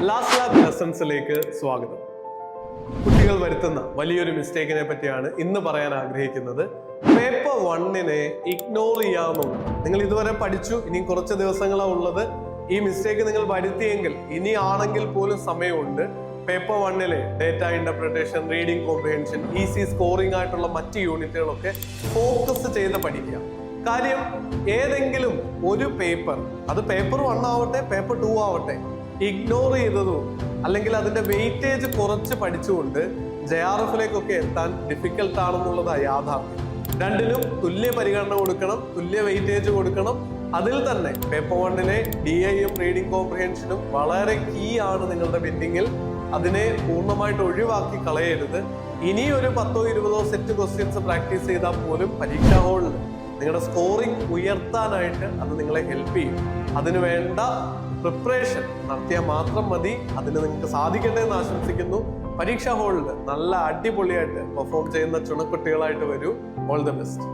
Last lab ലെസൺസിലേക്ക് സ്വാഗതം. കുട്ടികൾ വരുത്തുന്ന വലിയൊരു മിസ്റ്റേക്കിനെ പറ്റിയാണ് ഇന്ന് പറയാൻ ആഗ്രഹിക്കുന്നത്. പേപ്പർ 1 ഇഗ്നോർ ചെയ്യാവുന്നതാണ്. നിങ്ങൾ ഇതുവരെ പഠിച്ചു, ഇനി കുറച്ച് ദിവസങ്ങളാണ് ഉള്ളത്. ഈ മിസ്റ്റേക്ക് നിങ്ങൾ വരുത്തിയെങ്കിൽ ഇനി ആണെങ്കിൽ പോലും സമയമുണ്ട്. Paper 1 data interpretation, reading comprehension, easy scoring ആയിട്ടുള്ള മറ്റ് യൂണിറ്റുകളൊക്കെ ഫോക്കസ് ചെയ്ത് പഠിക്കുക. കാര്യം ഏതെങ്കിലും ഒരു പേപ്പർ, അത് പേപ്പർ 1 ആവട്ടെ പേപ്പർ 2 ആവട്ടെ, ഇഗ്നോർ ചെയ്തതോ അല്ലെങ്കിൽ അതിന്റെ വെയിറ്റേജ് കുറച്ച് പഠിച്ചുകൊണ്ട് JRFലേക്കൊക്കെ എത്താൻ ഡിഫിക്കൽട്ട് ആണെന്നുള്ളതാണ് യാഥാർത്ഥ്യം. രണ്ടിനും തുല്യ പരിഗണന കൊടുക്കണം, തുല്യ വെയിറ്റേജ് കൊടുക്കണം. അതിൽ തന്നെ പേപ്പർ 1 DIയും റീഡിംഗ് കോംപ്രിഹെൻഷനും വളരെ കീ ആണ് നിങ്ങളുടെ ബിൻഡിങ്ങിൽ. അതിനെ പൂർണ്ണമായിട്ട് ഒഴിവാക്കി കളയരുത്. ഇനി ഒരു 10-20 സെറ്റ് ക്വസ്റ്റ്യൻസ് പ്രാക്ടീസ് ചെയ്താൽ പോലും പരീക്ഷാ ഹാളിൽ നിങ്ങളുടെ സ്കോറിംഗ് ഉയർത്താനായിട്ട് അത് നിങ്ങളെ ഹെൽപ്പ് ചെയ്യും. അതിനു വേണ്ട പ്രിപ്പറേഷൻ നടത്തിയാൽ മാത്രം മതി. അതിന് നിങ്ങൾക്ക് സാധിക്കട്ടെ എന്ന് ആശംസിക്കുന്നു. പരീക്ഷാ ഹാളിൽ നല്ല അടിപൊളിയായിട്ട് പെർഫോം ചെയ്യുന്ന ചുണക്കുട്ടികളായിട്ട് വരൂ. All the best.